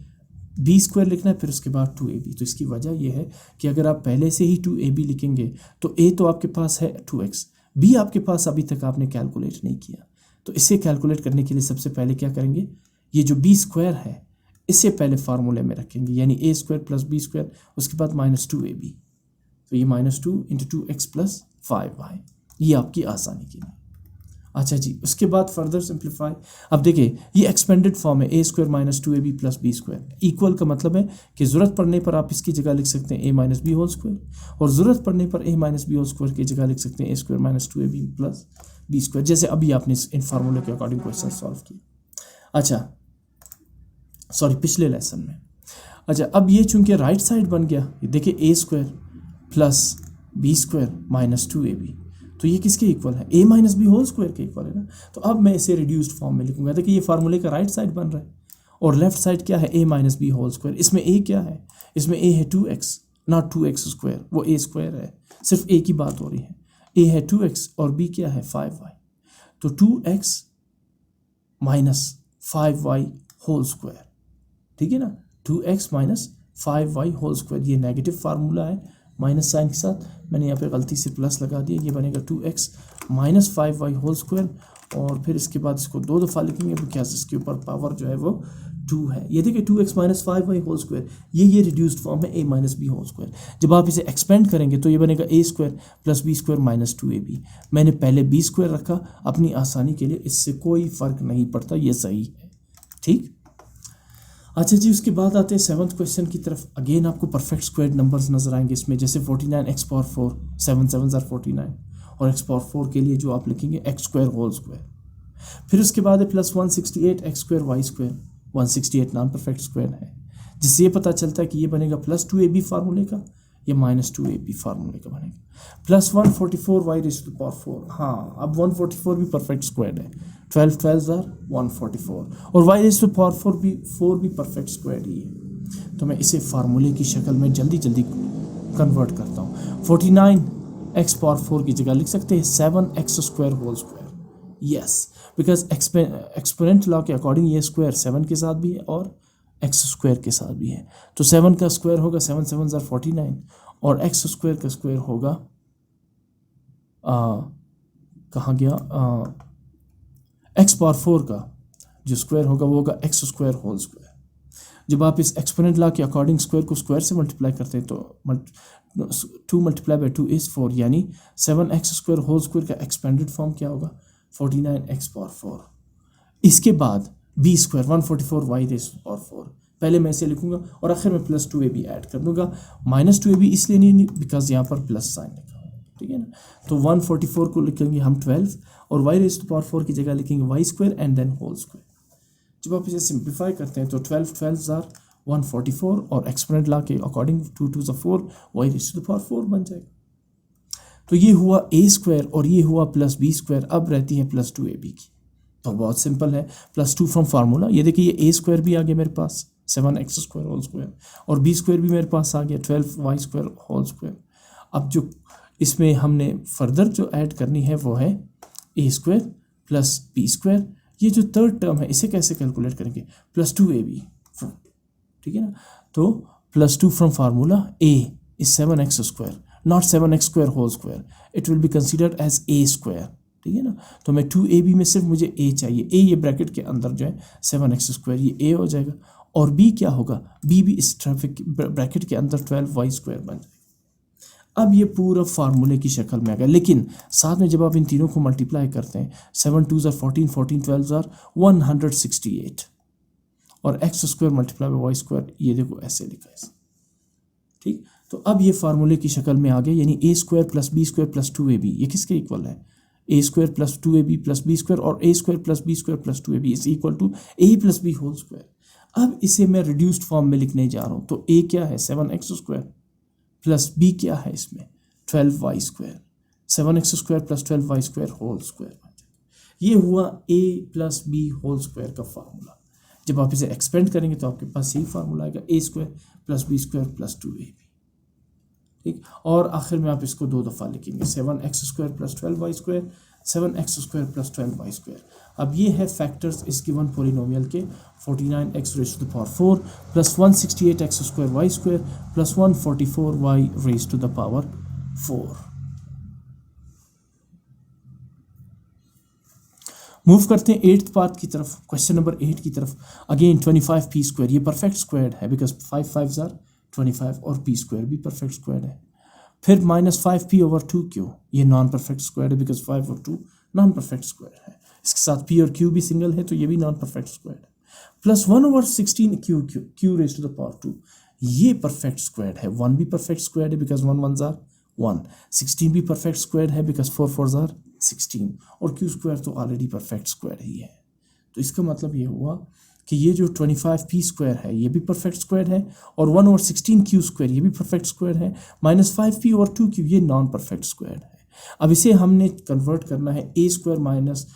b स्क्वायर लिखना है, फिर उसके बाद 2ab। तो इसकी वजह यह है कि अगर आप पहले से ही 2ab लिखेंगे तो a तो आपके पास है 2x, b आपके पास अभी तक आपने कैलकुलेट नहीं किया। तो इसे कैलकुलेट करने के लिए सबसे पहले क्या करेंगे? ये जो b स्क्वायर है इसे पहले फार्मूले में रखेंगे, यानी a square plus b square, उसके बाद -2ab। तो ये -2 × 2x प्लस 5y, ये आपकी आसानी के लिए। अच्छा जी, उसके बाद फर्दर सिंप्लीफाई। अब देखिए, ये एक्सपेंडेड फॉर्म है, a square -2ab plus b square. Equal का मतलब है कि ज़रूरत पड़ने पर आप इसकी जगह लिख सकते हैं a - b होल स्क्वायर, और ज़रूरत पड़ने पर a - b होल स्क्वायर की जगह लिख सकते हैं a square -2ab plus b square, जैसे अभी आपने इन फार्मूले के अकॉर्डिंग क्वेश्चन सॉल्व किया। अच्छा सॉरी, पिछले लेसन में। अच्छा, अब ये चूंकि राइट साइड बन गया, देखिए a square plus b square -2ab, तो ये किसके इक्वल है? a - b होल स्क्वायर के इक्वल है ना। तो अब मैं इसे रिड्यूस्ड फॉर्म में लिखूंगा। देखिए, ये फार्मूले का राइट साइड बन रहा है, और लेफ्ट साइड क्या है? a - b whole square. इसमें a क्या है? इसमें a है 2x, नॉट 2x स्क्वायर, वो a स्क्वायर है, सिर्फ a की बात हो रही है। a है 2x और b क्या है? 5y। तो 2x - 5y होल स्क्वायर, ठीक है ना, 2x - 5y होल स्क्वायर। ये नेगेटिव फार्मूला है, माइनस साइन के साथ मैंने यहाँ पे गलती से प्लस लगा दिया। ये बनेगा 2x - 5y होल स्क्वायर, और फिर इसके बाद इसको 2 दफ़ा लिखेंगे, बिकॉज इसके ऊपर पावर जो है वो 2 है। ये देखिए, 2x - 5y होल स्क्वायर, ये रिड्यूस्ड फॉर्म है a - b होल स्क्वायर। जब आप इसे एक्सपेंड करेंगे तो ये बनेगा a square plus b square -2ab। मैंने पहले b स्क्वायर रखा अपनी आसानी के लिए, इससे कोई फ़र्क नहीं पड़ता, ये सही है। ठीक, अच्छा जी, उसके बाद आते हैं 7th क्वेश्चन की तरफ। अगेन आपको परफेक्ट स्क्वायर नंबर्स नजर आएंगे इसमें, जैसे 49 x पावर 4, 7 7 are 49, और x पावर 4 के लिए जो आप लिखेंगे x स्क्वायर होल स्क्वायर। फिर उसके बाद है plus 168 x square Y square. 168 non perfect square है, जिससे ये पता चलता है कि ये बनेगा +2ab फार्मूले का, या -2ab फार्मूले का बनेगा। Plus 144 y raise to the power 4। हाँ, अब 144 भी परफेक्ट स्क्वायर है, 12 12 are 144, और y रेज़ टू पावर 4 भी परफेक्ट स्क्वायर ही है। तो मैं इसे फार्मूले की शक्ल में जल्दी जल्दी कन्वर्ट करता हूँ। 49 x पावर 4 की जगह लिख सकते हैं 7x square whole square. Yes, because exponent law के अकॉर्डिंग ये स्क्वायर 7 के साथ भी है और x स्क्वायर के साथ भी है। तो 7 का स्क्वायर होगा 7 7 are 49, और x स्क्वायर का स्क्वायर होगा कहाँ गया, x पावर 4 का जो स्क्वायर होगा वो होगा x स्क्वायर होल स्क्वायर। जब आप इस एक्सपोनेंट लॉ के अकॉर्डिंग स्क्वायर को स्क्वायर से मल्टीप्लाई करते हैं तो 2 × 2 is 4, यानी 7x स्क्वायर होल स्क्वायर का एक्सपेंडेड फॉर्म क्या होगा? 49x power 4। इसके बाद b square 144 y raise to power 4, पहले मैं इसे लिखूंगा, और आखिर में +2ab ऐड कर दूंगा। -2ab इसलिए नहीं, बिकॉज यहाँ पर प्लस साइन लिखा हुआ है, ठीक है ना। तो 144 को लिखेंगे हम 12, और y रेज़ टू पावर 4 की जगह लिखेंगे y square and then whole square. जब आप इसे सिंप्लीफाई करते हैं तो 12 12 are 144, और एक्सपोनेंट लॉ के according 2 2 are 4, y raise to the power 4 बन जाएगा। तो ये हुआ ए स्क्वायर और ये हुआ प्लस बी स्क्वायर, अब रहती है प्लस 2ab की। तो बहुत सिंपल है, +2 फ्रॉम फार्मूला। ये देखिए ये ए स्क्वायर भी आ गया मेरे पास 7x² होल स्क्वायर, और बी स्क्वायर भी मेरे पास आ गया 12y² होल स्क्वायर। अब जो इसमें हमने फर्दर जो ऐड करनी है वो है A square plus B square. ये जो थर्ड टर्म है इसे कैसे कैलकुलेट करेंगे, +2ab, ठीक है ना। तो +2 from formula, a is 7x², not 7x² whole square, it will be considered as a square, ठीक है ना। तो मैं 2ab में सिर्फ मुझे a चाहिए, a ये ब्रैकेट के अंदर जो है 7x² ये a हो जाएगा, और b क्या होगा, b भी इस ट्रैफिक ब्रैकेट के अंदर 12y² बन जाएगा। अब ये पूरा फार्मूले की शक्ल में आ गया, लेकिन साथ में जब आप इन तीनों को मल्टीप्लाई करते हैं 7 2s are 14, 14 12s are 168, और x² मल्टीप्लाई बाई y², ये देखो ऐसे लिखा है, ठीक। तो अब ये फार्मूले की शक्ल में आ गया, यानी a² plus b² plus 2ab, ये किसके इक्वल है, a² plus 2ab plus b² और a² plus b² plus 2ab is equal to a plus b whole square. अब इसे मैं रिड्यूस्ड फॉर्म में लिखने जा रहा हूँ, तो a क्या है 7x² प्लस b क्या है इसमें 12y², 7x² plus 12y² whole square. ये हुआ a plus b whole square का फार्मूला। जब आप इसे एक्सपेंड करेंगे तो आपके पास यही फार्मूला आएगा, a² plus b² plus 2ab, ठीक। और आखिर में आप इसको 2 दफ़ा लिखेंगे, 7x² plus 12y², 7x² plus 12y²। अब ये है फैक्टर्स इस गिवन पोलिनोमियल के, 49x raise to the power 4 plus 168x² y² plus 144y raise to the power 4। Move करते हैं 8th पार्ट की तरफ, क्वेश्चन नंबर 8 की तरफ। अगेन 25p², ये परफेक्ट स्क्वायर्ड है बिकॉज 5 5s are 25, और p² भी परफेक्ट स्क्वायर्ड है। फिर -5p/2q, ये नॉन परफेक्ट स्क्वायर्ड है बिकॉज 5 और 2 नॉन परफेक्ट स्क्वायर है। इसके साथ p और q भी सिंगल है तो ये भी नॉन परफेक्ट स्क्वायर्ड है। Plus 1/16q raise to the power 2, ये परफेक्ट स्क्वायर्ड है। 1 भी परफेक्ट स्क्वायर्ड है बिकॉज 1 1s are 1, 16 भी परफेक्ट स्क्वायर्ड है बिकॉज 4 4s are 16, और q² तो ऑलरेडी परफेक्ट स्क्वायर ही है। तो इसका मतलब ये हुआ कि ये जो 25p² है ये भी परफेक्ट स्क्वायर है, और 1/16q² ये भी परफेक्ट स्क्वायर है, -5p/2q ये नॉन परफेक्ट स्क्वायर है। अब इसे हमने कन्वर्ट करना है a² minus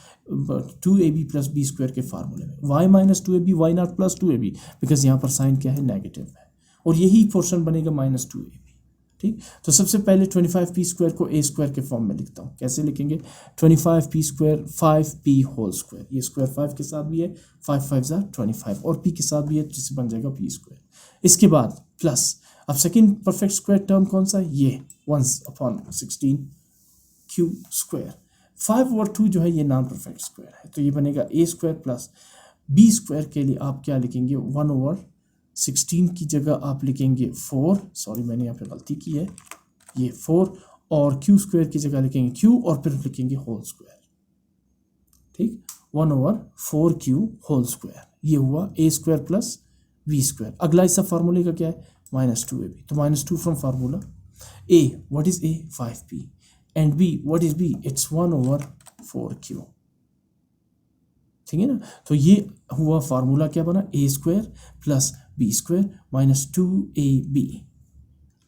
2ab plus b² के फार्मूले में, y minus 2ab y not plus 2ab, because यहाँ पर साइन क्या है नेगेटिव है, और यही पोर्शन बनेगा -2ab, ठीक। तो सबसे पहले 25p² को a² के फॉर्म में लिखता हूँ। कैसे लिखेंगे, 25p² 5p होल स्क्वायर, ये स्क्वायर 5 के साथ भी है, 5 5s are 25, और p के साथ भी है जिससे बन जाएगा p²। इसके बाद प्लस, अब सेकंड परफेक्ट स्क्वायर टर्म कौन सा है, ये 1/16q²। 5 और 2 जो है ये नॉन परफेक्ट स्क्वायर है, तो ये बनेगा a² प्लस b² के लिए आप क्या लिखेंगे, 1/16 की जगह आप लिखेंगे 4, सॉरी मैंने यहाँ पे गलती की है, ये 4, और q² की जगह लिखेंगे q और फिर लिखेंगे होल स्क्वायर, ठीक। 1/4q होल स्क्वायर, ये हुआ a² प्लस b²। अगला हिस्सा फार्मूले का क्या है, -2ab, तो -2 from formula, a what is a 5p, and b what is b it's 1/4q, ठीक है ना। तो ये हुआ फार्मूला, क्या बना, a² plus b² minus 2ab।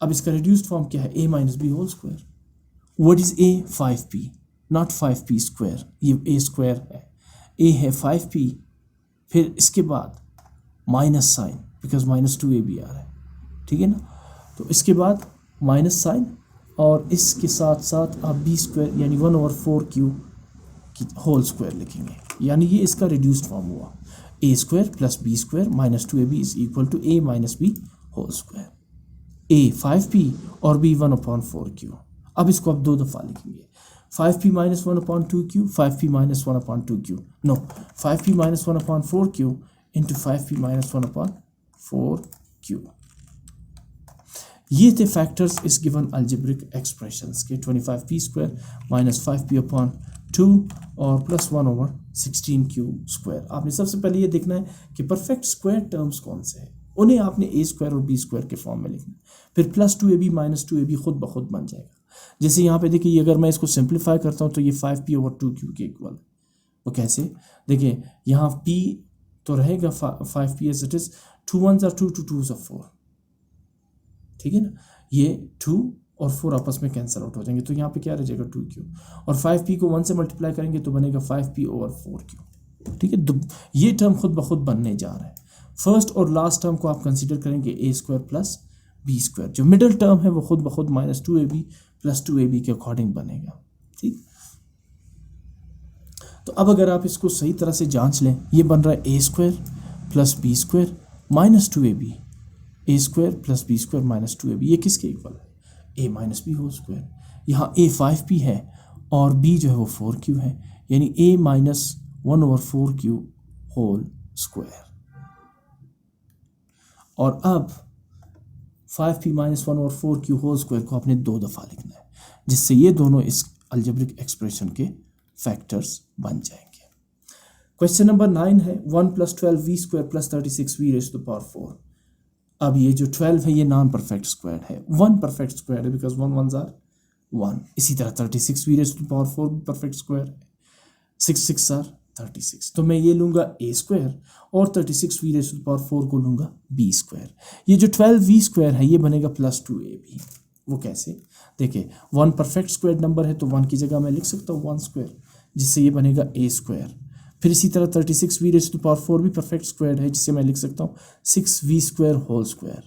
अब इसका रिड्यूस्ड फॉर्म क्या है, a minus b whole square. What is a 5p, not 5p², ये a² है, a है 5p, फिर इसके बाद माइनस साइन बिकॉज -2ab आ रहा है, ठीक है ना। तो इसके बाद माइनस साइन, और इसके साथ साथ आप b² यानी 1/4q की होल स्क्वायर लिखेंगे, यानी ये इसका रिड्यूस्ड फॉर्म हुआ, a² plus b² minus 2ab is equal to a minus b whole square. a 5p और b 1/4q। अब इसको आप 2 दफ़ा लिखेंगे, 5p minus 1/2q, 5p minus 1/2q, no 5p minus 1/4q into 5p minus 1/4q। ये थे फैक्टर्स इस गिवन अल्जेब्रिक एक्सप्रेशंस के, 25p² माइनस 5p/2 और प्लस 1/16q²। आपने सबसे पहले ये देखना है कि परफेक्ट स्क्वायर टर्म्स कौन से हैं, उन्हें आपने a² और b² के फॉर्म में लिखना है, फिर प्लस 2ab माइनस 2ab खुद ब खुद बन जाएगा। जैसे यहाँ पे देखिए, अगर मैं इसको सिंप्लीफाई करता हूँ तो ये 5p/2q के इक्वल है। वो कैसे, देखिए यहाँ p तो रहेगा 5p as it is, 2 1s are 2, 2 2s are 4, ठीक है ना। ये 2 और 4 आपस में कैंसिल आउट हो जाएंगे, तो यहाँ पे क्या रह जाएगा 2q, और 5p को 1 से मल्टीप्लाई करेंगे तो बनेगा 5p/4q। ठीक है, तो ये टर्म खुद ब खुद बनने जा रहा है। फर्स्ट और लास्ट टर्म को आप कंसीडर करेंगे a² प्लस b², जो मिडिल टर्म है वो खुद ब खुद -2ab प्लस 2ab के अकॉर्डिंग बनेगा। ठीक, तो अब अगर आप इसको सही तरह से जांच लें, ये बन रहा है a² plus b² minus 2ab, a² plus b² minus 2ab, ये किसके इक्वल है? a minus B whole square. यहाँ a 5p है और b जो है वो 4q है, यानी a minus 1/4q whole square. और अब 5p minus 1/4q whole square को आपने 2 दफ़ा लिखना है, जिससे ये दोनों इस अलजेब्रिक एक्सप्रेशन के फैक्टर्स बन जाएंगे। क्वेश्चन नंबर 9 है 1 + 12v² + 36v⁴। अब ये जो 12 है ये नॉन परफेक्ट स्क्वायर है, 1 परफेक्ट स्क्वायर है बिकॉज 1 1s आर 1। इसी तरह 36v⁴ परफेक्ट स्क्वायर है, 6 6 आर 36। तो मैं ये लूँगा a² और 36v⁴ को लूँगा b²। ये जो 12v² है ये बनेगा +2ab। वो कैसे? देखिए 1 परफेक्ट स्क्वायर नंबर है तो 1 की जगह मैं लिख सकता हूँ 1², जिससे ये बनेगा a²। फिर इसी तरह 36v⁴ भी परफेक्ट स्क्वायर है, जिसे मैं लिख सकता हूँ 6v² होल स्क्वायर,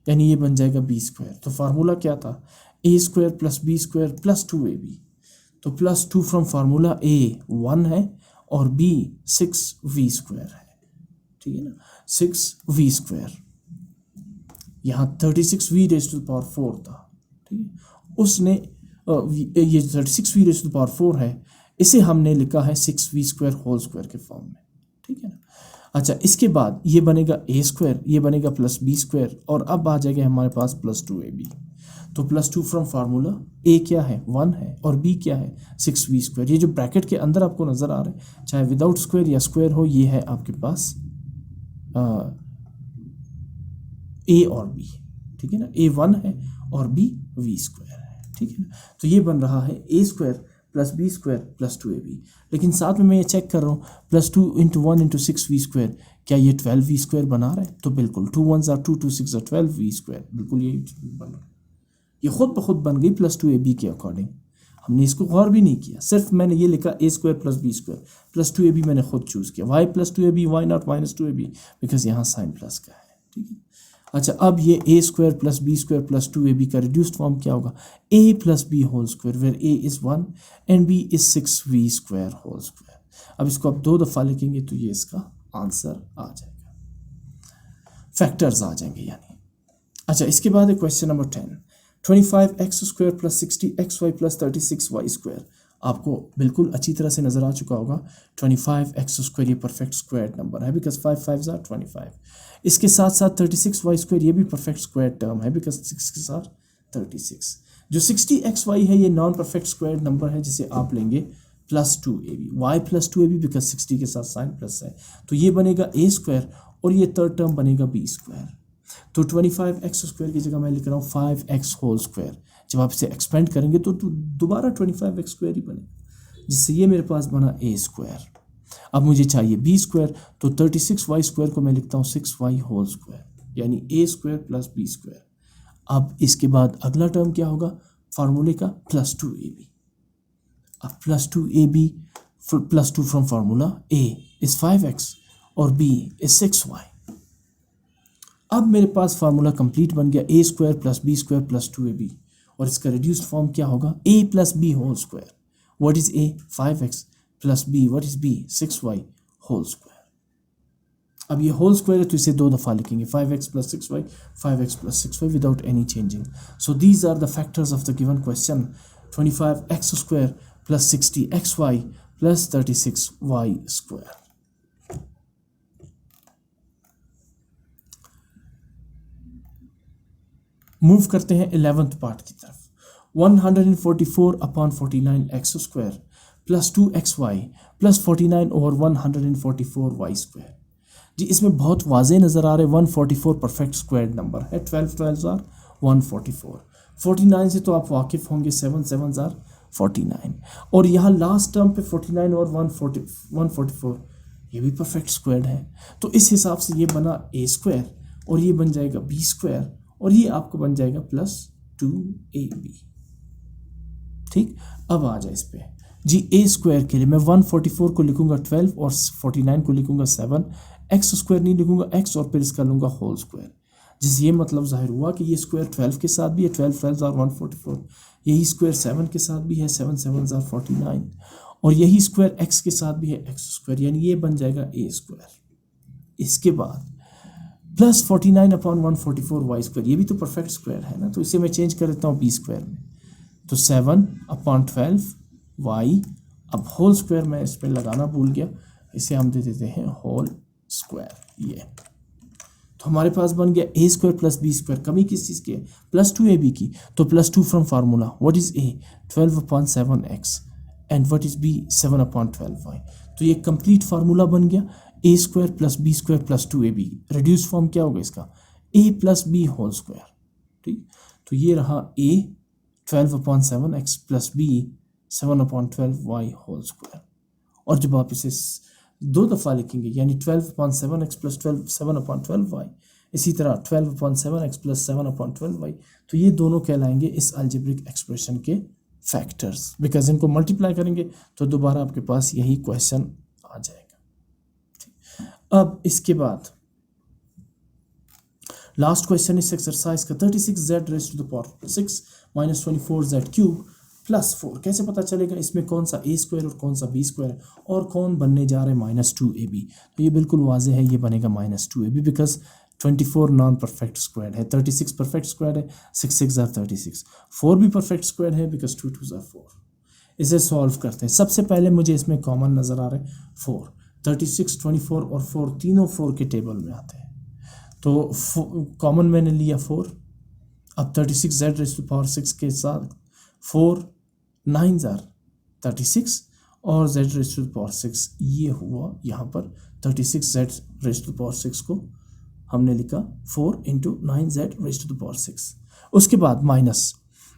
यानी ये बन जाएगा b²। तो फार्मूला क्या था? a² plus b² plus 2ab। तो +2 फ्रॉम फार्मूला a 1 है और b 6v² है। ठीक है ना, 6v²। यहाँ 36v⁴ था, ठीक है, उसने ये 36v⁴ है, इसे हमने लिखा है 6v² होल स्क्वायर के फॉर्म में। ठीक है ना। अच्छा, इसके बाद ये बनेगा a², ये बनेगा प्लस b², और अब आ जाएगा हमारे पास +2ab। तो +2 फ्रॉम फार्मूला a क्या है 1 है और b क्या है 6v²। ये जो ब्रैकेट के अंदर आपको नज़र आ रहा है, चाहे विदाउट स्क्वायर या स्क्वायर हो, ये है आपके पास a और b। ठीक है ना, a 1 है और b v² है। ठीक है ना, तो ये बन रहा है a² plus b² plus 2ab। लेकिन साथ में मैं ये चेक कर रहा हूँ +2 × 1 × 6v², क्या ये 12v² बना रहा है? तो बिल्कुल, 2 1s आर 2, 2 6 आर 12v², बिल्कुल यही बन रहा है। ये खुद ब खुद बन गई +2ab के अकॉर्डिंग। हमने इसको गौर भी नहीं किया, सिर्फ मैंने ये लिखा a² plus b² plus 2ab मैंने खुद चूज़ किया। y plus 2ab, y not -2ab, because यहाँ साइन प्लस का है। ठीक है। अच्छा, अब ये a² plus b² plus 2ab का रिड्यूस्ड फॉर्म क्या होगा? a plus b whole square, where a is 1 and b is 6v² whole square. अब इसको आप 2 दफ़ा लिखेंगे तो ये इसका आंसर आ जाएगा, फैक्टर्स आ जाएंगे यानी। अच्छा, इसके बाद है question number 10 25x² plus 60xy plus 36y²। आपको बिल्कुल अच्छी तरह से नज़र आ चुका होगा 25x² ये परफेक्ट स्क्वायर नंबर है बिकॉज 5 5s आर 25। इसके साथ साथ 36y² ये भी परफेक्ट स्क्वायर टर्म है बिकॉज 6 आर 36। जो 60xy है ये नॉन परफेक्ट स्क्वायर नंबर है, जिसे आप लेंगे +2ab, y plus 2ab because 60 के साथ साइन प्लस है, तो ये बनेगा a² और ये थर्ड टर्म बनेगा b²। तो 25x² की जगह मैं लिख रहा हूँ 5x होल स्क्वायर। जब आप इसे एक्सपेंड करेंगे तो दोबारा 25x² ही बनेगा, जिससे ये मेरे पास बना a²। अब मुझे चाहिए b², तो 36y² को मैं लिखता हूँ 6y होल स्क्वायर, यानी a² प्लस b²। अब इसके बाद अगला टर्म क्या होगा फार्मूले का? +2ab। अब +2ab +2 from formula a is 5x और b इज़ 6y। अब मेरे पास फार्मूला कंप्लीट बन गया, a² plus b² plus 2ab, और इसका रिड्यूस्ड फॉर्म क्या होगा? a plus b whole square. What is a? 5x plus b, what is b? 6y whole square. अब ये होल स्क्वायर है तो इसे 2 दफ़ा लिखेंगे, 5x plus 6y, 5x plus 6y without any changing. So these are the factors of the given question, 25x² plus 60xy plus 36y²। Move करते हैं 11th पार्ट की तरफ। 144/49x² plus 2xy plus 49/144y²। जी, इसमें बहुत वाज़े नज़र आ रहे हैं 144 परफेक्ट स्क्वायर नंबर है, 12 12s आर 144। 49 से तो आप वाकिफ़ होंगे, 7 7s आर 49, और यहाँ लास्ट टर्म पे 49 और 144 ये भी परफेक्ट स्क्वायर है। तो इस हिसाब से ये बना a² और ये बन जाएगा b² और ये आपको बन जाएगा +2ab। 2ab। ठीक, अब आ जाए इस पे जी। ए स्क्वायर के लिए मैं 144 को लिखूंगा 12 और 49 को लिखूंगा 7, एक्स स्क्वायर नहीं लिखूंगा एक्स और फिर इसका लूंगा होल स्क्वायर, जिससे ये मतलब जाहिर हुआ कि ये स्क्वायर 12 के साथ भी है, 12 12 आर 144, यही स्क्वायर 7 के साथ भी है, 7 7 आर 49, और यही स्क्वायर एक्स के साथ भी है, एक्स स्क्वायर, यानी ये बन जाएगा ए स्क्वायर। इसके बाद प्लस 49 अपॉन 144 वाई स्क्वायर, ये भी तो परफेक्ट स्क्वायर है ना, तो इसे मैं चेंज कर देता हूँ बी स्क्वायर में, तो 7 अपॉन 12 वाई। अब होल स्क्वायर मैं इस पर लगाना भूल गया, इसे हम दे देते हैं होल स्क्वायर। ये तो हमारे पास बन गया A square plus B square. कमी किस चीज़ की है? प्लस 2ab की, तो plus 2 from formula what is A 12 upon 7x and what is B 7 upon 12y। तो ये कंप्लीट फार्मूला बन गया, A square plus B square plus 2ab। Reduce form क्या होगा इसका? A plus B whole square. ठीक, तो ये रहा A 12 upon 7x plus B 7 upon 12y whole square. और जब आप इसे दो दफ़ा लिखेंगे यानी 12 upon 7x plus 7 upon 12y, इसी तरह 12 upon 7x plus 7 upon 12y, तो ये दोनों कहलाएंगे इस अलजेब्रिक एक्सप्रेशन के फैक्टर्स, बिकॉज इनको मल्टीप्लाई करेंगे तो दोबारा आपके पास यही क्वेश्चन आ जाएगा। अब इसके बाद लास्ट क्वेश्चन इस एक्सरसाइज का 36z raise to the power 6 minus 24z cube plus 4। कैसे पता चलेगा इसमें कौन सा ए स्क्वायर और कौन सा बी स्क्वायर है, और कौन बनने जा रहा है माइनस 2ab? तो ये बिल्कुल वाजह है, ये बनेगा minus 2ab, because 24 non perfect square है, 36 परफेक्ट स्क्वायर है, 6 6 आर 36, 4 भी परफेक्ट स्क्वायर है बिकॉज 2 2 आर 4। इसे सॉल्व करते हैं। सबसे पहले मुझे इसमें कॉमन नज़र आ रहा है 4, 36 24 और 4 तीनों 4 के टेबल में आते हैं, तो कॉमन मैंने लिया 4। अब 36z रेज़ टू पावर 6 के साथ 4 9 आर 36 और z रेज़ टू पावर 6, ये हुआ यहाँ पर 36z रेज़ टू पावर 6 को हमने लिखा 4 into 9z raise to power 6। उसके बाद माइनस,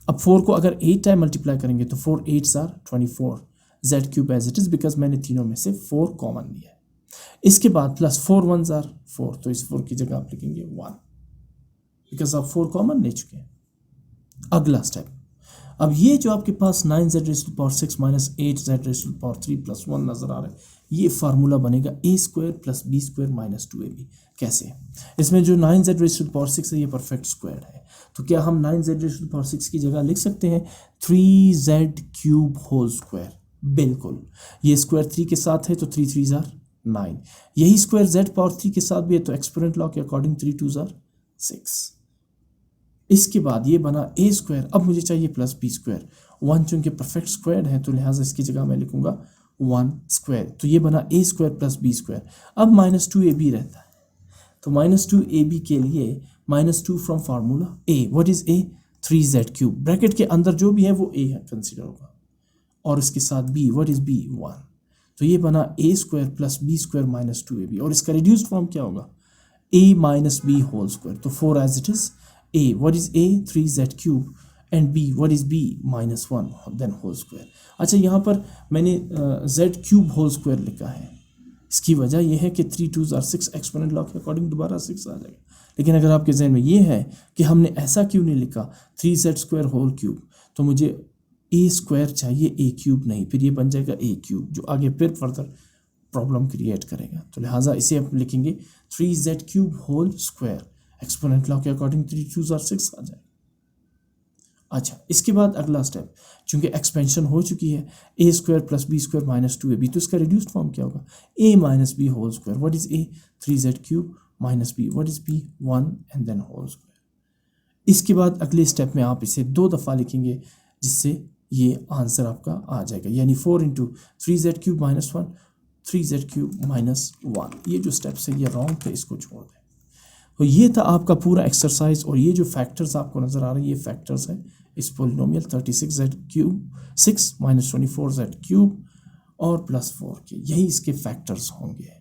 अब 4 को अगर 8 टाइम मल्टीप्लाई करेंगे तो 4 8 are 24, z cube as it is, because मैंने तीनों में से 4 कॉमन लिया है। इसके बाद प्लस 4 1 आर 4, तो इस 4 की जगह आप लिखेंगे 1, बिकॉज आप 4 कॉमन ले चुके हैं। अगला स्टेप, अब ये जो आपके पास 9z raise to power 6 minus 8z raise to power 3 plus 1 नज़र आ रहा है, ये फार्मूला बनेगा A square plus B square minus 2ab। कैसे? इसमें जो 9z रेज़ टू पावर 6 है ये परफेक्ट स्क्वायर है, तो क्या हम 9z रेज़ टू पावर 6 की जगह लिख सकते हैं 3z क्यूब होल स्क्वायर? बिल्कुल, ये स्क्वायर 3 के साथ है तो 3 3 आर 9, यही स्क्वायर z पावर 3 के साथ भी है तो एक्सपोनेंट लॉ के अकॉर्डिंग 3 2 आर 6। इसके बाद ये बना ए स्क्वायर। अब मुझे चाहिए प्लस बी स्क्वायर, 1 चूंकि परफेक्ट स्क्वायर है तो लिहाजा इसकी जगह मैं लिखूंगा 1 स्क्वायर, तो ये बना A square plus B square. अब माइनस 2ab रहता है, तो माइनस 2ab के लिए minus 2 from formula A, what is A 3z cube, bracket के अंदर जो भी है वो ए है कंसिडर होगा, और इसके साथ बी, व्हाट इज बी 1, तो ये बना A square plus B square minus 2ab, और इसका रिड्यूस्ड फॉर्म क्या होगा A minus B whole square, तो 4 as it is a, what is a 3z cube and b, what is b minus 1 then whole square। अच्छा, यहाँ पर मैंने z क्यूब होल स्क्वायर लिखा है, इसकी वजह यह है कि 3 2 आर 6 एक्सपोनेंट लॉ के अकॉर्डिंग दोबारा 6 आ जाएगा। लेकिन अगर आपके जहन में ये है कि हमने ऐसा क्यों नहीं लिखा 3z स्क्वायर होल क्यूब, तो मुझे a स्क्वायर चाहिए a क्यूब नहीं, फिर ये बन जाएगा a क्यूब जो आगे फिर फर्दर प्रॉब्लम क्रिएट करेगा। तो लिहाजा इसे आप लिखेंगे 3z cube whole square, exponent law के अकॉर्डिंग 3 2 आर 6 आ जाए। अच्छा, इसके बाद अगला स्टेप, चूंकि एक्सपेंशन हो चुकी है A square plus B square minus 2ab, तो इसका रिड्यूस्ड फॉर्म क्या होगा a minus B whole square, what is a 3z cube minus b, what is b 1 and then whole square. इसके बाद अगले स्टेप में आप इसे 2 दफ़ा लिखेंगे जिससे ये आंसर आपका आ जाएगा, यानी 4 into 3z cube minus 1 3z cube minus 1। ये जो स्टेप्स है ये रॉन्ग थे, इसको छोड़ दें। तो ये था आपका पूरा एक्सरसाइज, और ये जो फैक्टर्स आपको नज़र आ रहे हैं ये फैक्टर्स हैं इस polynomial 36z cube 6 minus 24z cube और प्लस 4 के, यही इसके फैक्टर्स होंगे।